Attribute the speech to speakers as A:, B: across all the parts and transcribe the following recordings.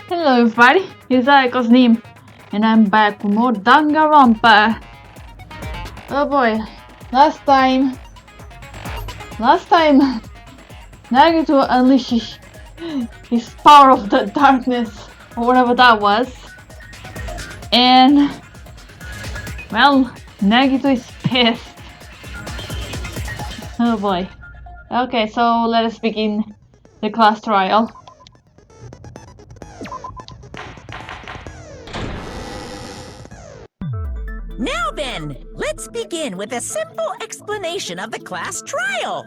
A: Hello everybody, it's Cosnime, and I'm back with more danganronpa. Oh boy, last time, Nagito unleashes his power of the darkness, or whatever that was. And, well, Nagito is pissed. Oh boy. Okay, so let us begin the class trial.
B: Now then, let's begin with a simple explanation of the class trial.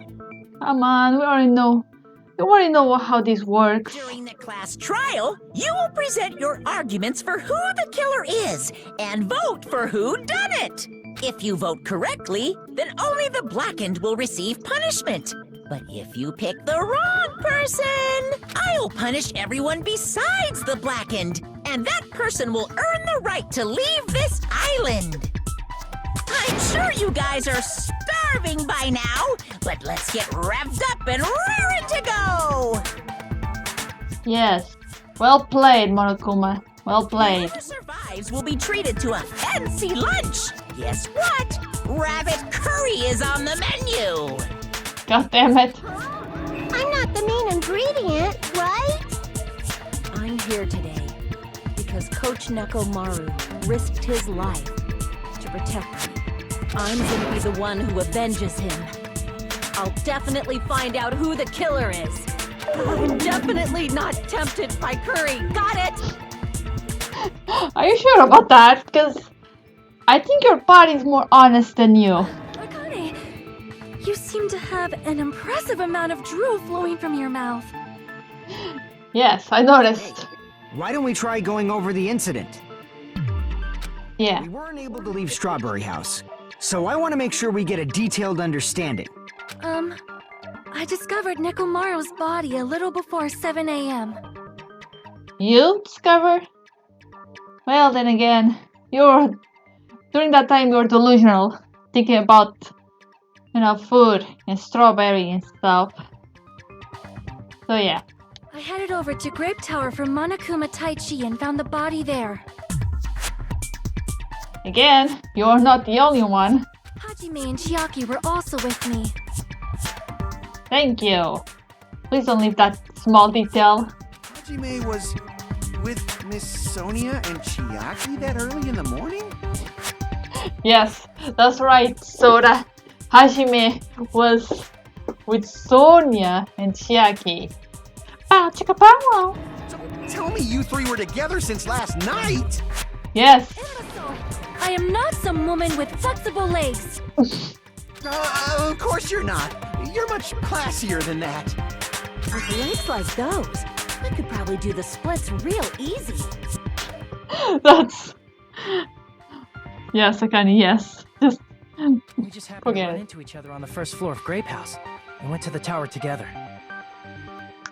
A: Come on, we already know how this works.
B: During the class trial, you will present your arguments for who the killer is and vote for who done it. If you vote correctly, then only the blackened will receive punishment. But if you pick the wrong person, I'll punish everyone besides the blackened, and that person will earn the right to leave this island. I'm sure you guys are starving by now, but let's get revved up and raring to go!
A: Yes. Well played, Monokuma. Well played.
B: Whoever survives will be treated to a fancy lunch. Guess what? Rabbit curry is on the menu.
A: God damn it.
C: I'm not the main ingredient, right?
D: I'm here today because Coach Nekomaru risked his life to protect me. I'm gonna be the one who avenges him. I'll definitely find out who the killer is. I'm definitely not tempted by curry. Got it?
A: Are you sure about that? Because I think your body's more honest than you.
D: Akane, you seem to have an impressive amount of drool flowing from your mouth.
A: Yes, I noticed.
E: Why don't we try going over the incident?
A: Yeah.
E: We weren't able to leave Strawberry House, so I want to make sure we get a detailed understanding.
D: I discovered Nekomaru's body a little before 7 a.m.
A: You discover? Well, then again, during that time you were delusional, thinking about, food and strawberry and stuff. So yeah.
D: I headed over to Grape Tower for Monokuma Taichi and found the body there.
A: Again, you're not the only one.
D: Hajime and Chiaki were also with me.
A: Thank you. Please don't leave that small detail.
F: Hajime was with Miss Sonia and Chiaki that early in the morning?
A: Yes, that's right, Soda. Hajime was with Sonia and Chiaki. Bow chicka bow.
F: Don't tell me you three were together since last night!
A: Yes.
D: I am not some woman with flexible legs.
F: Of course you're not. You're much classier than that.
D: With legs like those, I could probably do the splits real easy.
A: That's... Yes, Akane, yes. Just
G: We just happened to
A: forget
G: run
A: it.
G: into each other on the first floor of Grape House. We went to the tower together.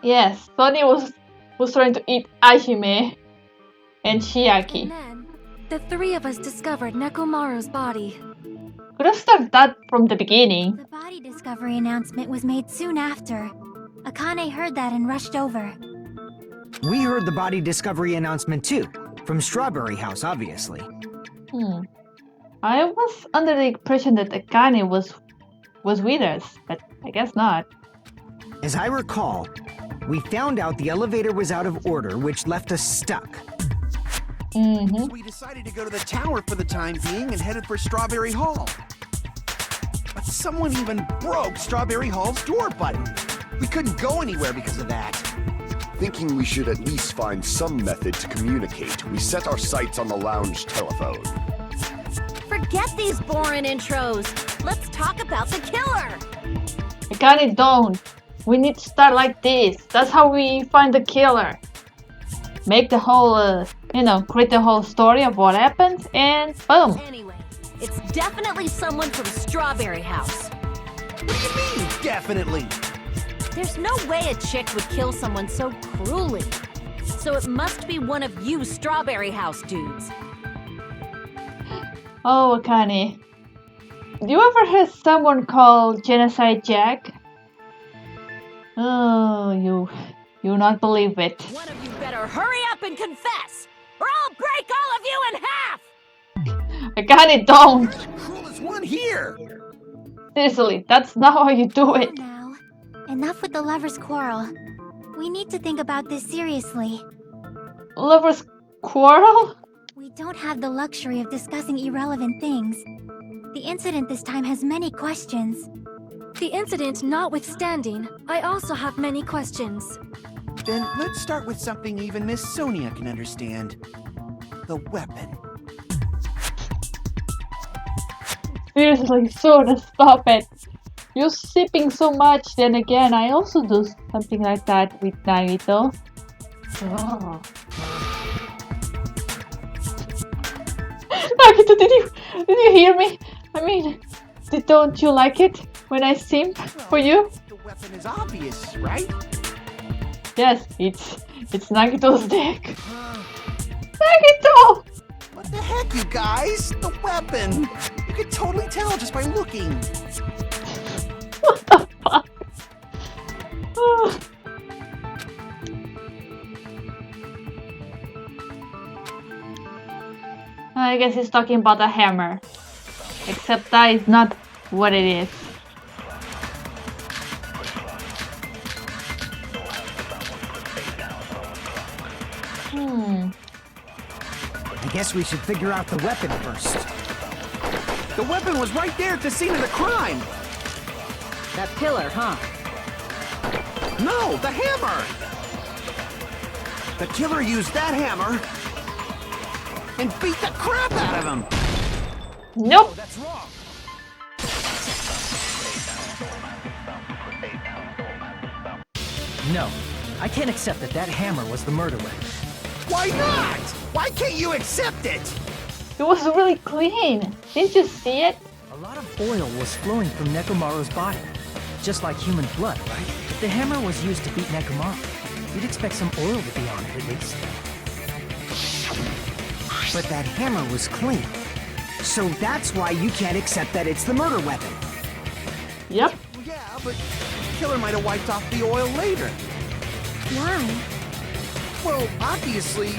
A: Yes, Sonia was trying to eat Hajime and Chiaki.
D: And then, the three of us discovered Nekomaru's body.
A: Could have started that from the beginning.
C: The body discovery announcement was made soon after. Akane heard that and rushed over.
E: We heard the body discovery announcement too, from Strawberry House, obviously.
A: I was under the impression that Akane was with us, but I guess not.
E: As I recall, we found out the elevator was out of order, which left us stuck.
A: Mm-hmm.
F: We decided to go to the tower for the time being and headed for Strawberry Hall. But someone even broke Strawberry Hall's door button. We couldn't go anywhere because of that.
H: Thinking we should at least find some method to communicate, we set our sights on the lounge telephone.
D: Forget these boring intros. Let's talk about the killer.
A: Akane, don't. We need to start like this. That's how we find the killer. Make the whole, create the whole story of what happened, and boom.
D: Anyway, it's definitely someone from Strawberry House.
F: What do you mean, definitely?
D: There's no way a chick would kill someone so cruelly. So it must be one of you Strawberry House dudes.
A: Oh, Akane. Do you ever hear someone called Genocide Jack? Oh, you You'll not believe it.
D: One of you better hurry up and confess, or I'll break all of you in half!
A: Akane, don't!
F: Cruelest one here!
A: Seriously, that's not how you do it.
C: Now, enough with the lovers' quarrel. We need to think about this seriously.
A: Lovers quarrel?
C: We don't have the luxury of discussing irrelevant things. The incident this time has many questions.
I: The incident notwithstanding, I also have many questions.
F: Then let's start with something even Miss Sonia can understand. The weapon.
A: Seriously, Sora, stop it. You're sipping so much, then again, I also do something like that with Nagito. Oh. Nagito, did you hear me? I mean, don't you like it when I simp for you?
F: The weapon is obvious, right?
A: Yes, it's Nagito's dick. Nagito!
F: What the heck, you guys? The weapon! You could totally tell just by looking.
A: What the fuck? Oh. I guess he's talking about a hammer. Except that is not what it is.
E: I guess we should figure out the weapon first.
F: The weapon was right there at the scene of the crime!
D: That pillar, huh?
F: No, the hammer! The killer used that hammer and beat the crap out of him!
A: Nope.
G: That's wrong. No, I can't accept that hammer was the murder weapon.
F: Why not? Why can't you accept it?
A: It was really clean. Didn't you see it?
G: A lot of oil was flowing from Nekomaru's body, just like human blood, right? If the hammer was used to beat Nekomaru, you'd expect some oil to be on it at least.
E: But that hammer was clean. So that's why you can't accept that it's the murder weapon.
A: Yep.
F: Yeah, but the killer might have wiped off the oil later.
C: Why?
F: Well, obviously,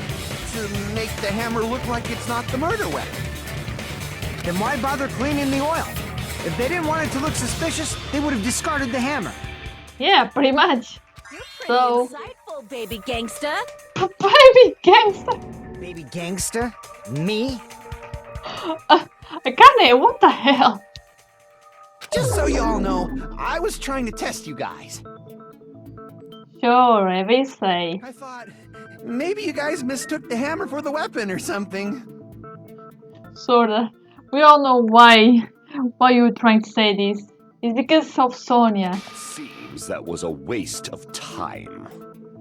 F: to make the hammer look like it's not the murder weapon.
E: Then why bother cleaning the oil? If they didn't want it to look suspicious, they would have discarded the hammer.
A: Yeah, pretty much.
D: You're pretty
A: So-
D: insightful, baby gangsta.
A: Baby gangster.
E: Baby gangster? Me?
A: Akane, what the hell?
F: Just so you all know, I was trying to test you guys.
A: Sure, if you say.
F: I thought, maybe you guys mistook the hammer for the weapon or something.
A: Sorta. We all know why you were trying to say this. It's because of Sonia.
H: Seems that was a waste of time.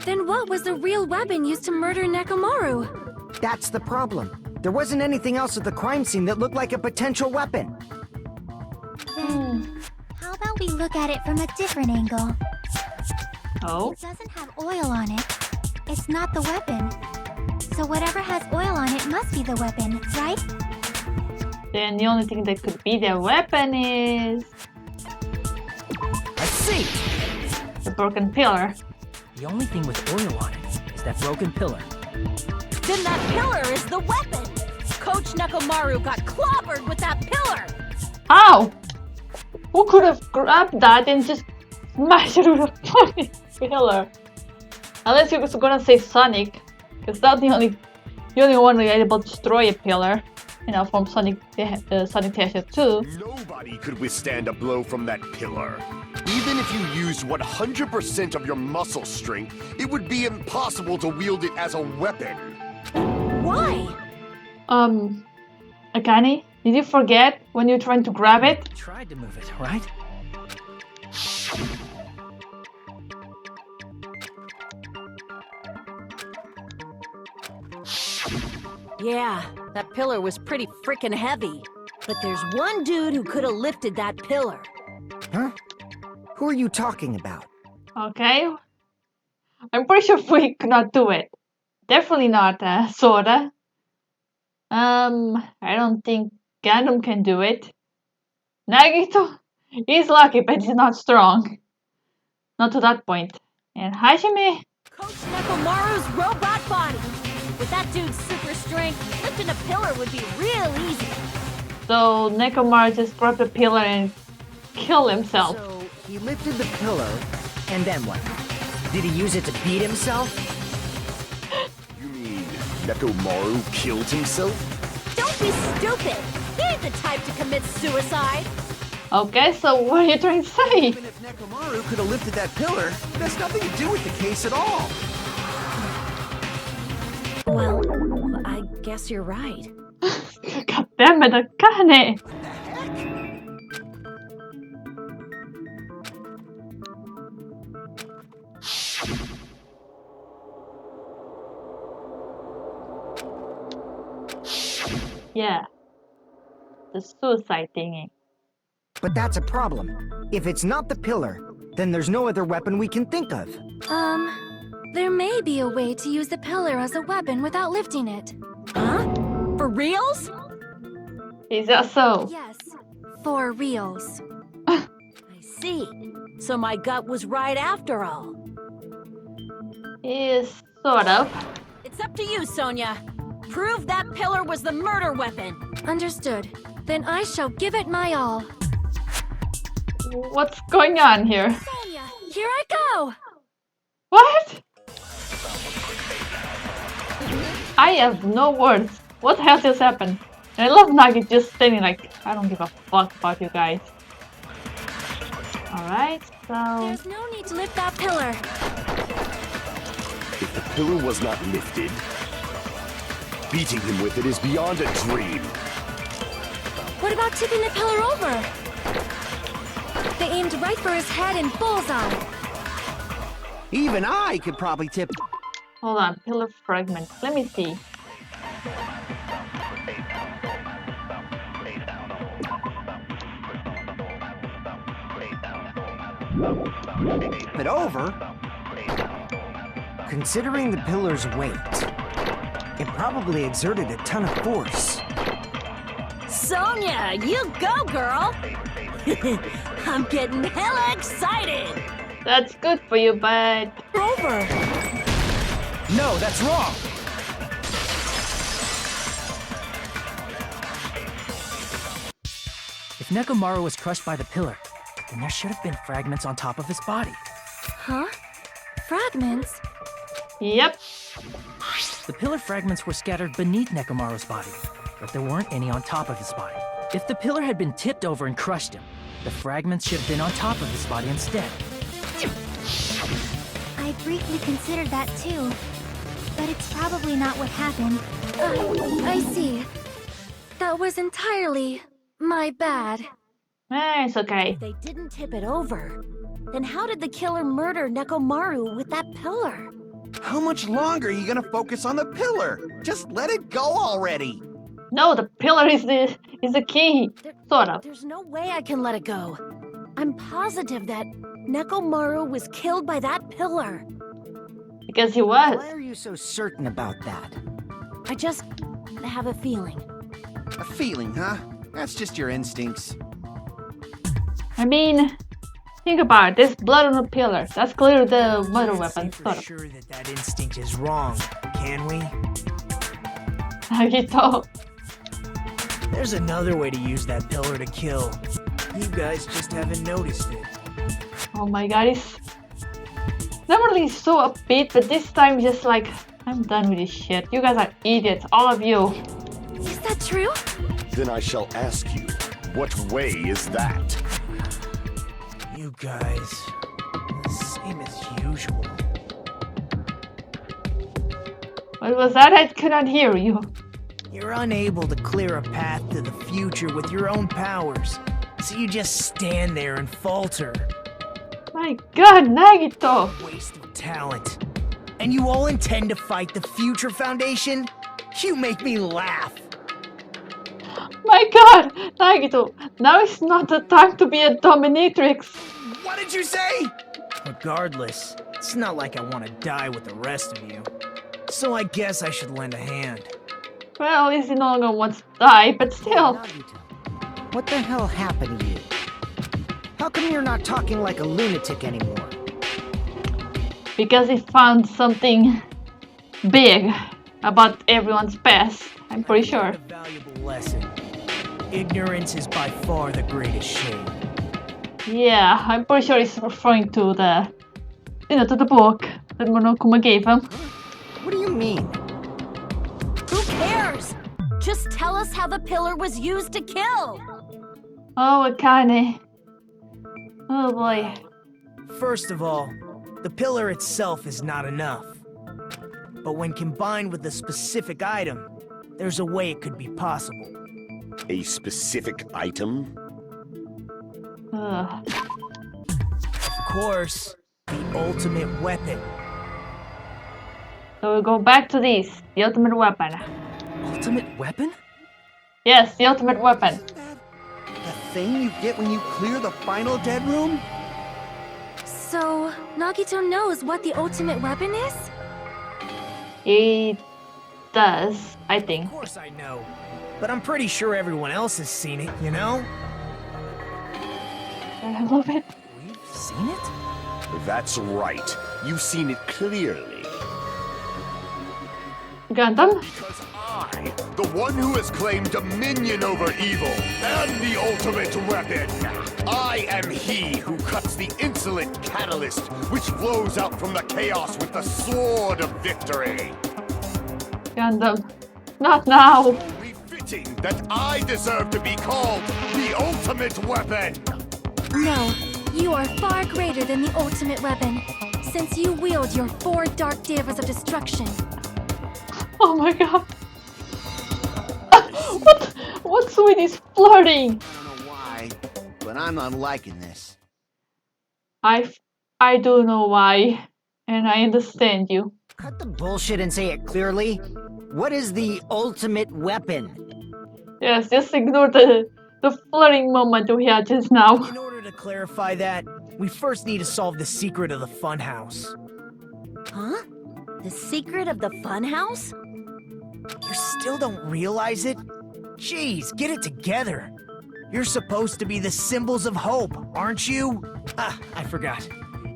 I: Then what was the real weapon used to murder Nekomaru?
E: That's the problem. There wasn't anything else at the crime scene that looked like a potential weapon.
C: Then, how about we look at it from a different angle?
A: Oh?
C: It doesn't have oil on it. It's not the weapon. So whatever has oil on it must be the weapon, right?
A: Then the only thing that could be their weapon is
E: Let's see.
A: the broken pillar.
G: The only thing with oil on it is that broken pillar.
D: Then that pillar is the weapon! Coach Nekomaru got clobbered with that pillar!
A: How? Who could have grabbed that and just smashed it with a fucking pillar? Unless you was gonna say Sonic, because that's the only one able to destroy a pillar. You know, from Sonic Tesha 2.
H: Nobody could withstand a blow from that pillar. Even if you used 100% of your muscle strength, it would be impossible to wield it as a weapon.
D: Why?
A: Akane, did you forget when you're trying to grab it?
G: You tried to move it, right?
D: Yeah, that pillar was pretty freaking heavy. But there's one dude who could have lifted that pillar.
E: Huh? Who are you talking about?
A: Okay. I'm pretty sure we could not do it. Definitely not Sora. I don't think Gundam can do it. Nagito, he's lucky, but he's not strong. Not to that point. And Hajime?
D: Coach Nekomaru's robot body. With that dude's super strength, lifting a pillar would be real easy.
A: So Nekomaru just grabbed the pillar and killed himself.
E: So he lifted the pillar, and then what? Did he use it to beat himself?
H: You mean Nekomaru killed himself?
D: Don't be stupid. He ain't the type to commit suicide.
A: Okay, so what are you trying to say?
F: Even if Nekomaru could have lifted that pillar, it has nothing to do with the case at all.
D: Well, I guess you're right.
A: God damn it, Akane! Yeah. The suicide thingy.
E: But that's a problem. If it's not the pillar, then there's no other weapon we can think of.
I: There may be a way to use the pillar as a weapon without lifting it.
D: Huh? For reals?
A: Is that so?
I: Yes, for reals.
D: I see. So my gut was right after all.
A: Yes, sort of.
D: It's up to you, Sonia. Prove that pillar was the murder weapon.
I: Understood. Then I shall give it my all.
A: What's going on here?
I: Sonia, here I go!
A: What? I have no words. What the hell just happened? And I love Nagi just standing like, I don't give a fuck about you guys. Alright, so...
I: There's no need to lift that pillar.
H: If the pillar was not lifted, beating him with it is beyond a dream.
I: What about tipping the pillar over? They aimed right for his head and bullseye.
F: Even I could probably tip.
A: Hold on, pillar fragment. Let me see.
E: But over? Considering the pillar's weight, it probably exerted a ton of force.
D: Sonia, you go, girl! I'm getting hella excited!
A: That's good for you, but...
D: Over!
E: No, that's wrong!
G: If Nekomaru was crushed by the pillar, then there should have been fragments on top of his body.
I: Huh? Fragments?
A: Yep.
G: The pillar fragments were scattered beneath Nekomaru's body, but there weren't any on top of his body. If the pillar had been tipped over and crushed him, the fragments should have been on top of his body instead.
C: I briefly considered that too, but it's probably not what happened.
I: I see. That was entirely my bad.
A: It's okay.
D: If they didn't tip it over, then how did the killer murder Nekomaru with that pillar?
F: How much longer are you gonna focus on the pillar? Just let it go already.
A: No, the pillar is the key. Sort of.
D: There's no way I can let it go. I'm positive that Nekomaru was killed by that pillar.
A: Because he was.
E: Why are you so certain about that?
D: I just have a feeling.
F: A feeling, huh? That's just your instincts.
A: I mean, think about it. There's blood on the pillar. That's clearly the murder weapon.
G: For
A: Sort of.
G: sure that instinct is wrong, can we?
A: Nagito.
G: There's another way to use that pillar to kill. You guys just haven't noticed it.
A: Oh my god, he's normally so upbeat, but this time just like, I'm done with this shit. You guys are idiots, all of you.
I: Is that true?
H: Then I shall ask you, what way is that?
G: You guys, same as usual.
A: What was that? I could not hear you.
G: You're unable to clear a path to the future with your own powers, so you just stand there and falter.
A: My god, Nagito!
G: Waste of talent. And you all intend to fight the Future Foundation? You make me laugh.
A: My god, Nagito, now is not the time to be a dominatrix.
G: What did you say? Regardless, it's not like I want to die with the rest of you. So I guess I should lend a hand.
A: Well, he no longer wants to die, but still.
E: What the hell happened to you? How come you're not talking like a lunatic anymore?
A: because he found something big about everyone's past. I'm pretty sure.
G: A valuable lesson. Ignorance is by far the greatest shame.
A: Yeah, I'm pretty sure he's referring to the, to the book that Monokuma gave him.
E: What do you mean?
I: Who cares? Just tell us how the pillar was used to kill.
A: Oh, Akane. Oh boy.
J: First of all, the pillar itself is not enough. But when combined with a specific item, there's a way it could be possible.
H: A specific item?
A: Ugh.
J: Of course, the ultimate weapon.
A: So we go back to this, the ultimate weapon.
G: Ultimate weapon?
A: Yes, the ultimate weapon.
F: The thing you get when you clear the final dead room?
I: So, Nagito knows what the ultimate weapon is?
A: He does, I think.
J: Of course I know. But I'm pretty sure everyone else has seen it, you know?
A: I love it.
G: We've seen it?
H: That's right. You've seen it clearly.
A: Gundam?
H: Because I, the one who has claimed dominion over evil, am the ultimate weapon. I am he who cuts the insolent catalyst which flows out from the chaos with the sword of victory.
A: Gundam. Not now.
H: Only fitting that I deserve to be called the ultimate weapon.
I: No, you are far greater than the ultimate weapon, since you wield your 4 dark devas of destruction.
A: Oh my god. What's with this flirting?
E: I don't know why, but I'm not liking this.
A: I do know why, and I understand you.
E: Cut the bullshit and say it clearly. What is the ultimate weapon?
A: Yes, just ignore the flirting moment we had just now.
J: In order to clarify that, we first need to solve the secret of the funhouse.
I: Huh? The secret of the funhouse?
J: You still don't realize it? Jeez, get it together. You're supposed to be the symbols of hope, aren't you? Ah, I forgot.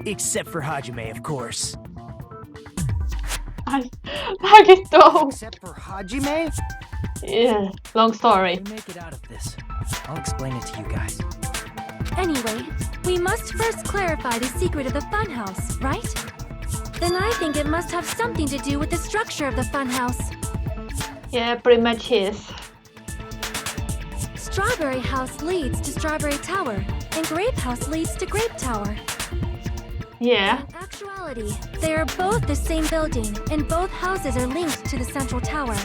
J: Except for Hajime, of course.
A: Nagito!
E: Except for Hajime?
A: Yeah, long story.
G: To make it out of this, I'll explain it to you guys.
I: Anyway, we must first clarify the secret of the funhouse, right? Then I think it must have something to do with the structure of the funhouse.
A: Yeah, pretty much is.
I: Strawberry House leads to Strawberry Tower, and Grape House leads to Grape Tower.
A: Yeah.
I: In actuality, they are both the same building, and both houses are linked to the central tower.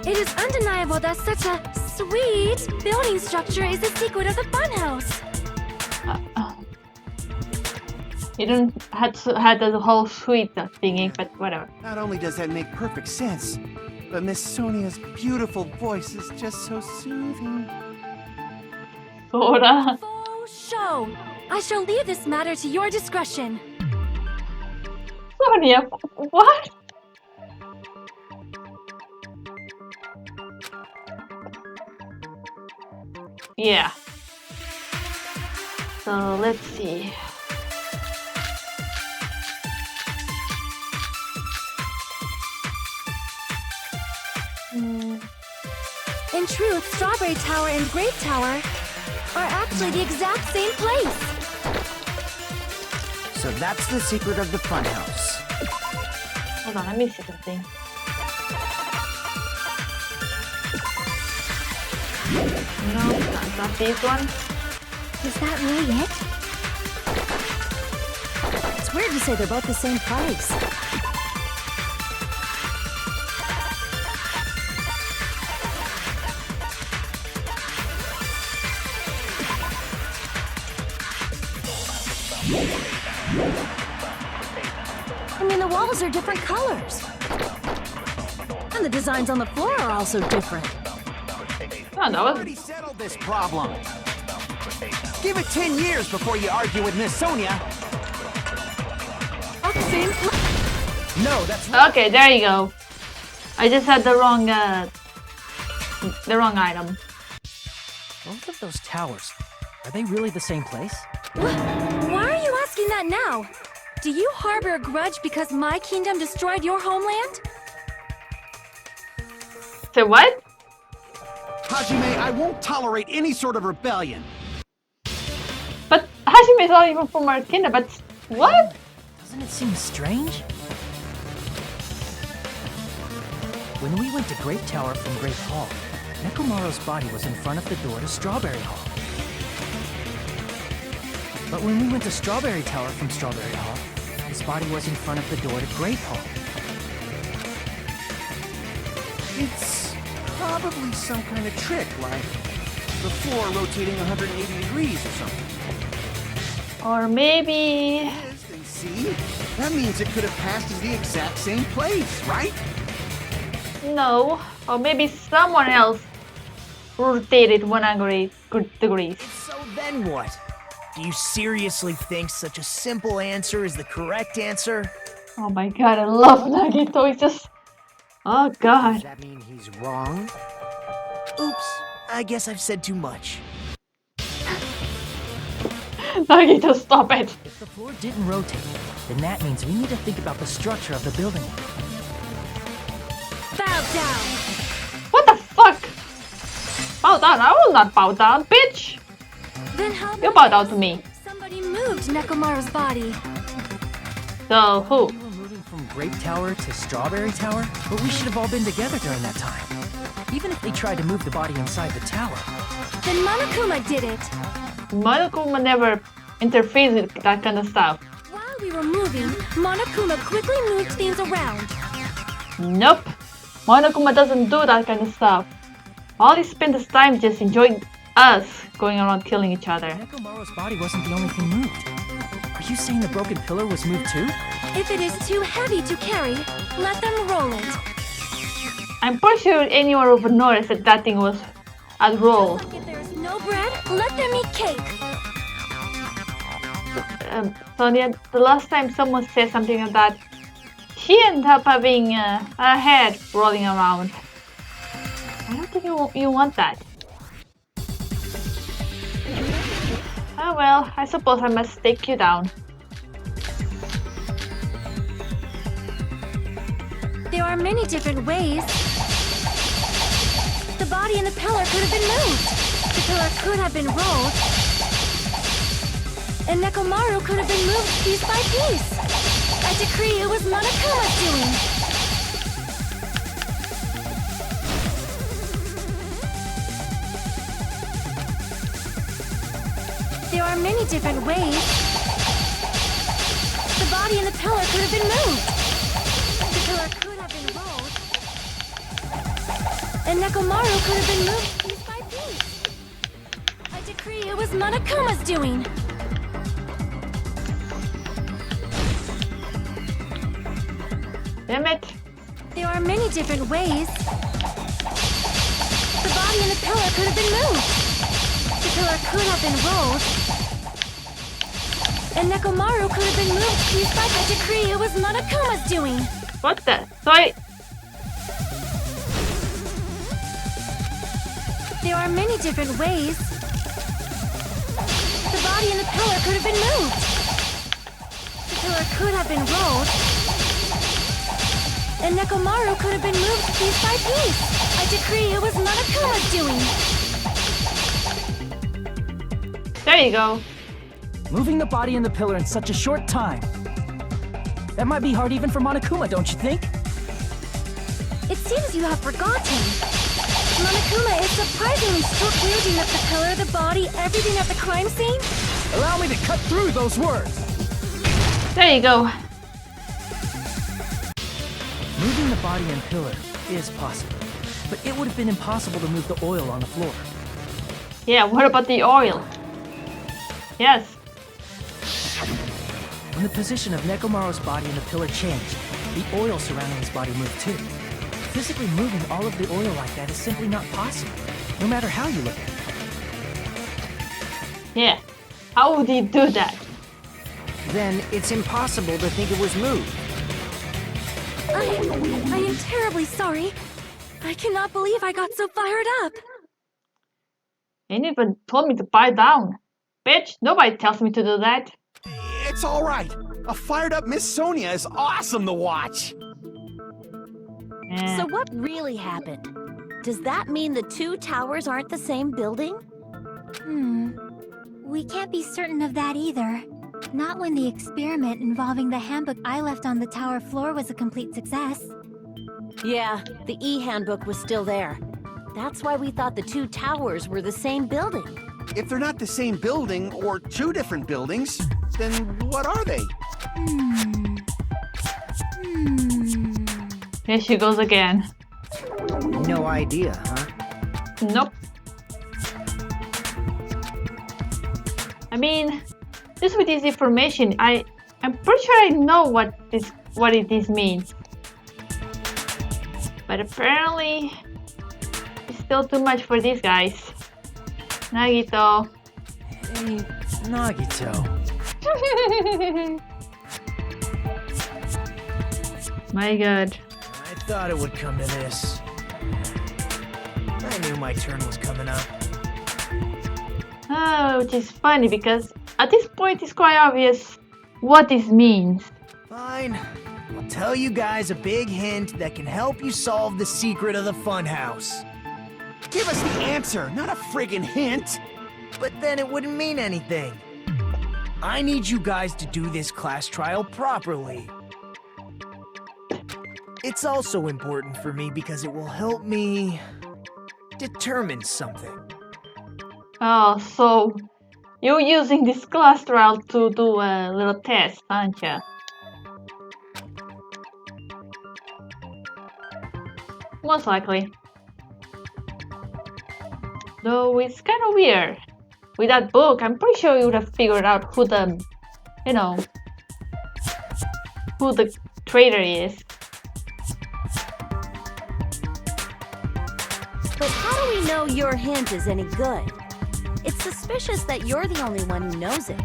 I: It is undeniable that such a sweet building structure is the secret of the funhouse.
A: You don't had the whole suite of thingy, but whatever.
F: Not only does that make perfect sense, but Miss Sonia's beautiful voice is just so soothing.
A: Sora.
I: For show. I shall leave this matter to your discretion.
A: Sonia, what? Yeah. So let's see.
I: In truth, Strawberry Tower and Grape Tower are actually the exact same place.
E: So that's the secret of the funhouse.
A: Hold on, let me see something. No, not this one.
I: Is that really it? It's weird to say they're both the same price. I mean, the walls are different colors. And the designs on the floor are also different.
A: Oh, that was...
E: Already settled this problem. Give it 10 years before you argue with Miss Sonia.
I: At the same place.
E: No, that's
A: Okay, there you go. I just had the wrong item.
G: Both of those towers, are they really the same place?
I: Why are you asking that now? Do you harbor a grudge because my kingdom destroyed your homeland?
A: Say what?
F: Hajime, I won't tolerate any sort of rebellion.
A: But Hajime is not even from our kingdom, but what?
G: Doesn't it seem strange? When we went to Great Tower from Great Hall, Nekomaru's body was in front of the door to Strawberry Hall. But when we went to Strawberry Tower from Strawberry Hall, his body was in front of the door to Great Hall.
F: It's probably some kind of trick, like the floor rotating 180 degrees or something.
A: Or maybe...
F: And see? That means it could have passed as the exact same place, right?
A: No. Or maybe someone else rotated 180 degrees.
J: So then what? Do you seriously think such a simple answer is the correct answer?
A: Oh my god, I love Nagito. It's just... Oh god.
E: Does that mean he's wrong?
J: Oops, I guess I've said too much.
A: Nagito, stop it.
G: If the floor didn't rotate, then that means we need to think about the structure of the building.
I: Bow down!
A: What the fuck? Bow down? I will not bow down, bitch.
I: Then how
A: You bow down to me.
I: somebody moved Nekomaru's body?
A: So who?
G: We were moving from Great Tower to Strawberry Tower, but we should have all been together during that time. Even if they tried to move the body inside the tower.
I: Then Monokuma did it.
A: Monokuma never interferes with that kind of stuff.
I: While we were moving, Monokuma quickly moved things around.
A: Nope. Monokuma doesn't do that kind of stuff. All he spent his time just enjoying us going around killing each other.
G: Nekomaru's body wasn't the only thing moved. Are you saying the broken pillar was moved too?
I: If it is too heavy to carry, let them roll it.
A: I'm pretty sure anyone would notice that that thing was at roll.
I: If there is no bread, let them eat cake.
A: Sonia, the last time someone said something like that, she ended up having her head rolling around. I don't think you want that. Oh well, I suppose I must take you down.
I: There are many different ways. The body and the pillar could have been moved. The pillar could have been rolled. And Nekomaru could have been moved piece by piece. I decree it was Monokuma's doing. There are many different ways. The body and the pillar could have been moved. The pillar could have been rolled. And Nekomaru could have been moved piece by piece. I decree it was Monokuma's doing.
A: Damn it.
I: There are many different ways. The body and the pillar could have been moved. The pillar could have been rolled. And Nekomaru could have been moved piece by piece. I decree it was Monokuma's doing.
A: What the? Sorry.
I: There are many different ways. The body and the pillar could have been moved. The pillar could have been rolled. And Nekomaru could have been moved piece by piece. I decree it was Monokuma's doing.
A: There you go.
G: Moving the body and the pillar in such a short time. That might be hard even for Monokuma, don't you think?
I: It seems you have forgotten. Monokuma is surprisingly swift wielding up the pillar, the body, everything at the crime scene.
G: Allow me to cut through those words.
A: There you go.
G: Moving the body and pillar is possible, but it would have been impossible to move the oil on the floor.
A: Yeah, what about the oil? Yes.
G: When the position of Nekomaru's body and the pillar changed, the oil surrounding his body moved too. Physically moving all of the oil like that is simply not possible, no matter how you look at it.
A: Yeah. How would he do that?
E: Then it's impossible to think it was moved.
I: I am terribly sorry. I cannot believe I got so fired up.
A: They even told me to buy down. Bitch, nobody tells me to do that.
F: It's all right. A fired up Miss Sonia is awesome to watch.
D: So what really happened? Does that mean the two towers aren't the same building?
C: We can't be certain of that either. Not when the experiment involving the handbook I left on the tower floor was a complete success.
D: Yeah, the e-handbook was still there. That's why we thought the two towers were the same building.
F: If they're not the same building or two different buildings, then what are they?
A: Here she goes again.
J: No idea, huh?
A: Nope. I mean, just with this information, I'm pretty sure I know what this means. But apparently, it's still too much for these guys. Nagito.
G: Hey, Nagito.
A: My god.
J: I thought it would come to this. I knew my turn was coming up.
A: Which is funny because at this point it's quite obvious what this means.
J: Fine. I'll tell you guys a big hint that can help you solve the secret of the funhouse.
F: Give us the answer, not a friggin' hint.
J: But then it wouldn't mean anything. I need you guys to do this class trial properly. It's also important for me because it will help me determine something.
A: Oh, so you're using this class trial to do a little test, aren't you? Most likely. Though it's kind of weird. With that book, I'm pretty sure you would have figured out who the, who the traitor is.
D: But how do we know your hint is any good? It's suspicious that you're the only one who knows it.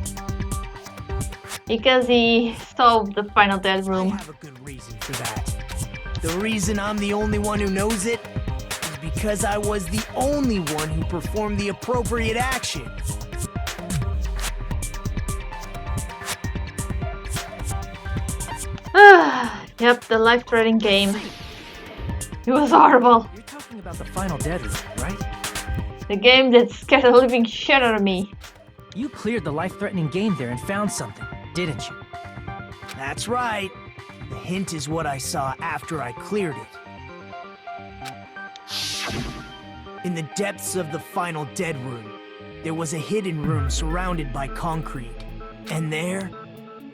A: Because he solved the final dead
J: I
A: room.
J: have a good reason for that. The reason I'm the only one who knows it is because I was the only one who performed the appropriate action.
A: Yep, the life-threatening game. It was horrible.
G: You're talking about the final dead room, right?
A: The game that scared the living shit out of me.
G: You cleared the life-threatening game there and found something, didn't you?
J: That's right. The hint is what I saw after I cleared it. In the depths of the final dead room, there was a hidden room surrounded by concrete. And there,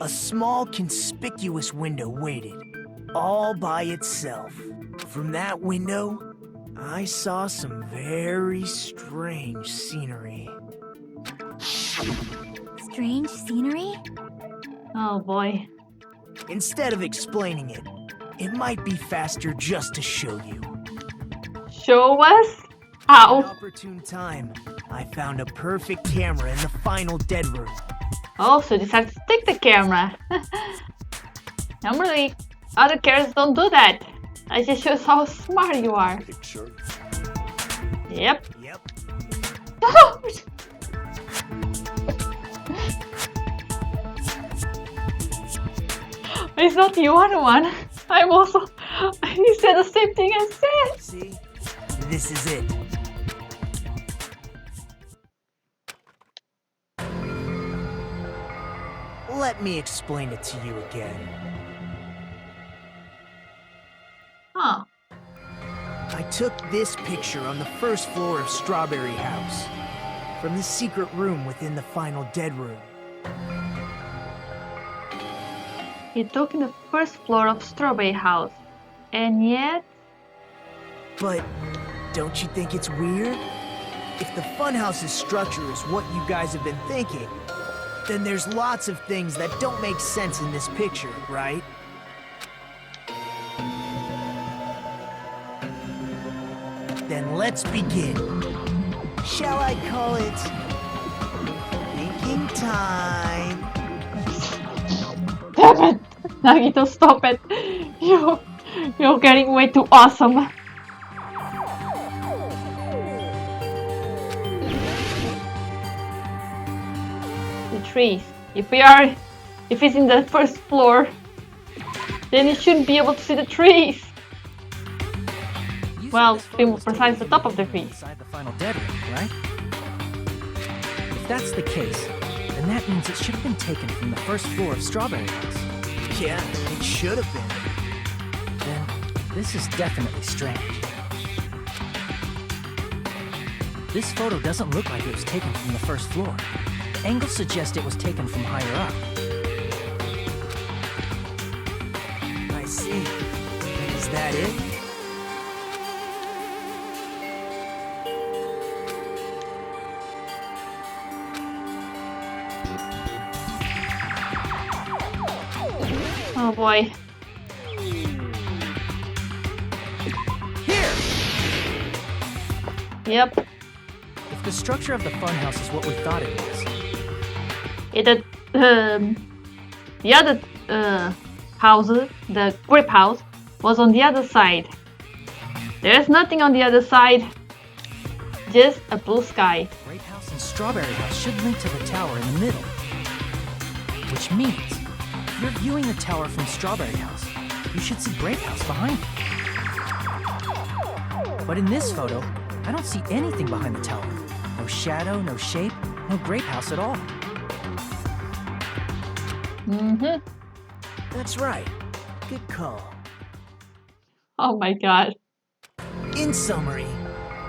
J: a small conspicuous window waited, all by itself. From that window, I saw some very strange scenery.
C: Strange scenery?
A: Oh boy.
J: Instead of explaining it, it might be faster just to show you.
A: Show us?
J: At an
A: How?
J: opportune time, I found a perfect camera in the final dead room.
A: Oh, so decided to take the camera. Normally, other characters don't do that. That just shows how smart you are.
H: Picture.
A: Yep.
J: Yep.
A: It's not the only one. I'm also. You said the same thing I said.
J: See? This is it. Let me explain it to you again.
A: Huh.
J: I took this picture on the first floor of Strawberry House, from the secret room within the final dead room.
A: He took in the first floor of Strawberry House. And yet...
J: But don't you think it's weird? If the funhouse's structure is what you guys have been thinking, then there's lots of things that don't make sense in this picture, right? Then let's begin. Shall I call it thinking time?
A: Damn it! Nagito, stop it! You're getting way too awesome. The trees. If we are If he's in the first floor, then he shouldn't be able to see the trees. Well, to be more precise, the top of the tree.
G: Inside the final dead ring, right? If that's the case, then that means it should have been taken from the first floor of Strawberry House.
J: Yeah, it should have been.
G: Then this is definitely strange. This photo doesn't look like it was taken from the first floor. The angles suggest it was taken from higher up.
J: I see. Is that it?
A: Oh boy.
J: Here!
A: Yep.
G: If the structure of the funhouse is what we thought it was,
A: The other house, the grape house, was on the other side. There's nothing on the other side, just a blue sky.
G: Grape House and Strawberry House should link to the tower in the middle. Which means, if you're viewing the tower from Strawberry House, you should see Grape House behind it. But in this photo, I don't see anything behind the tower. No shadow, no shape, no Grape House at all.
A: Mm-hmm.
J: That's right. Good call.
A: Oh my god.
J: In summary,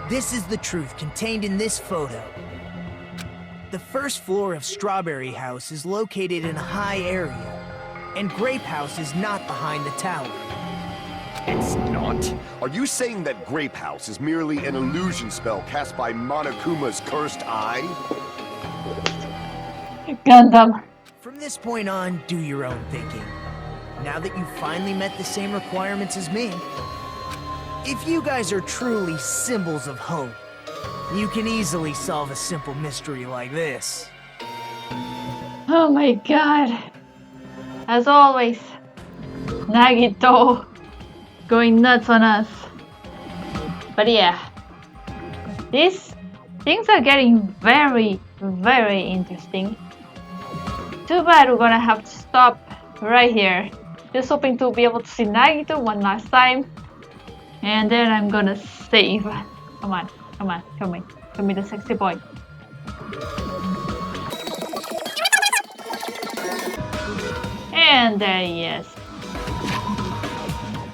J: this is the truth contained in this photo. The first floor of Strawberry House is located in a high area, and Grape House is not behind the tower.
H: It's not? Are you saying that Grape House is merely an illusion spell cast by Monokuma's cursed eye?
A: Gundam.
J: From this point on, do your own thinking. Now that you've finally met the same requirements as me, if you guys are truly symbols of hope, you can easily solve a simple mystery like this.
A: Oh my god. As always, Nagito going nuts on us. But yeah, these things are getting very, very interesting. Too bad we're gonna have to stop right here. Just hoping to be able to see Nagito one last time. And then I'm gonna save. Come on, come on, show me. Show me the sexy boy. And there he is.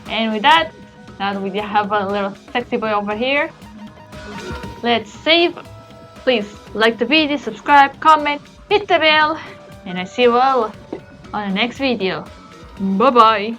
A: And with that, now we have a little sexy boy over here. Let's save. Please like the video, subscribe, comment, hit the bell. And I see you all on the next video. Bye bye.